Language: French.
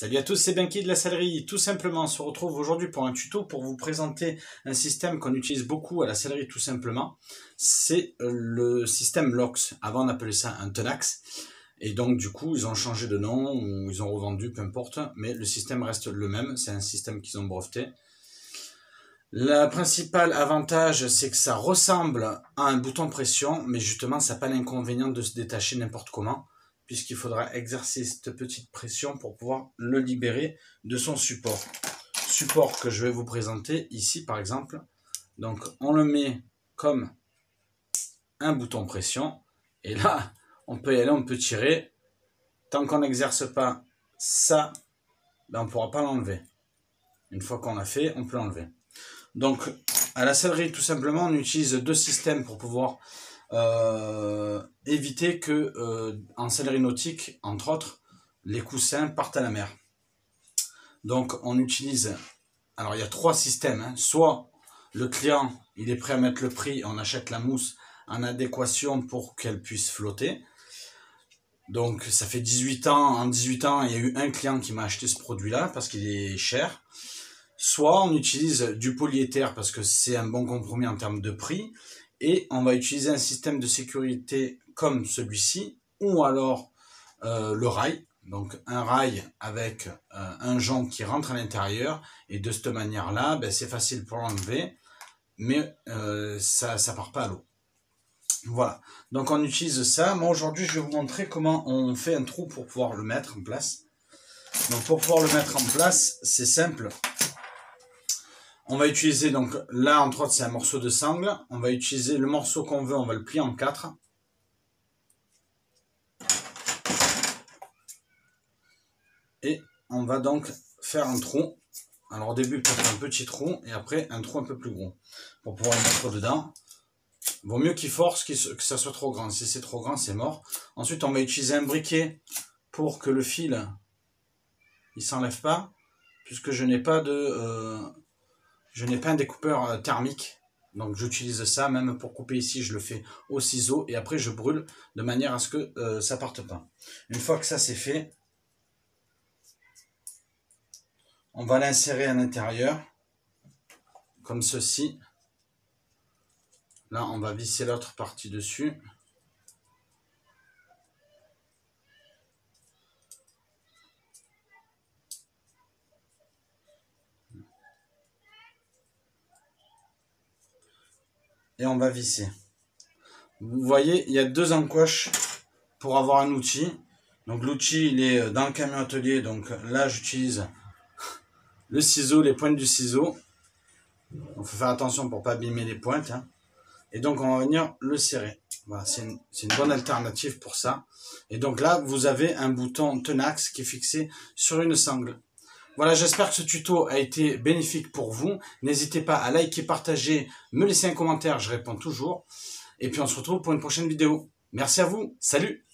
Salut à tous, c'est Benki de la Sellerie. Tout simplement, on se retrouve aujourd'hui pour un tuto pour vous présenter un système qu'on utilise beaucoup à la Sellerie tout simplement. C'est le système LOX. Avant on appelait ça un Tenax. Et donc du coup ils ont changé de nom ou ils ont revendu, peu importe. Mais le système reste le même, c'est un système qu'ils ont breveté. Le principal avantage, c'est que ça ressemble à un bouton pression, mais justement ça n'a pas l'inconvénient de se détacher n'importe comment, puisqu'il faudra exercer cette petite pression pour pouvoir le libérer de son support. Support que je vais vous présenter ici par exemple. Donc on le met comme un bouton pression, et là on peut y aller, on peut tirer. Tant qu'on n'exerce pas ça, ben on ne pourra pas l'enlever. Une fois qu'on l'a fait, on peut l'enlever. Donc à la sellerie tout simplement on utilise deux systèmes pour pouvoir éviter que en sellerie nautique entre autres les coussins partent à la mer. Donc on utilise, alors il y a trois systèmes, hein. Soit le client il est prêt à mettre le prix, on achète la mousse en adéquation pour qu'elle puisse flotter. Donc ça fait 18 ans, en 18 ans il y a eu un client qui m'a acheté ce produit là parce qu'il est cher. Soit on utilise du polyéther parce que c'est un bon compromis en termes de prix. Et on va utiliser un système de sécurité comme celui-ci. Ou alors le rail. Donc un rail avec un jonc qui rentre à l'intérieur. Et de cette manière-là, ben, c'est facile pour l'enlever. Mais ça ne part pas à l'eau. Voilà. Donc on utilise ça. Moi aujourd'hui je vais vous montrer comment on fait un trou pour pouvoir le mettre en place. Donc pour pouvoir le mettre en place, c'est simple. On va utiliser, donc là entre autres c'est un morceau de sangle, on va utiliser le morceau qu'on veut, on va le plier en 4. Et on va donc faire un trou, alors au début peut-être un petit trou et après un trou un peu plus gros. Pour pouvoir le mettre dedans, vaut mieux qu'il force que ça soit trop grand, si c'est trop grand c'est mort. Ensuite on va utiliser un briquet pour que le fil il s'enlève pas, puisque je n'ai pas un découpeur thermique, donc j'utilise ça, même pour couper ici, je le fais au ciseau, et après je brûle de manière à ce que ça parte pas. Une fois que ça c'est fait, on va l'insérer à l'intérieur, comme ceci. Là on va visser l'autre partie dessus. Et on va visser. Vous voyez, il y a deux encoches pour avoir un outil. Donc l'outil il est dans le camion atelier, donc là j'utilise le ciseau, les pointes du ciseau. Il faut faire attention pour ne pas abîmer les pointes, hein. Et donc on va venir le serrer. Voilà, c'est une bonne alternative pour ça. Et donc là vous avez un bouton Tenax qui est fixé sur une sangle. Voilà, j'espère que ce tuto a été bénéfique pour vous. N'hésitez pas à liker, partager, me laisser un commentaire, je réponds toujours. Et puis on se retrouve pour une prochaine vidéo. Merci à vous, salut!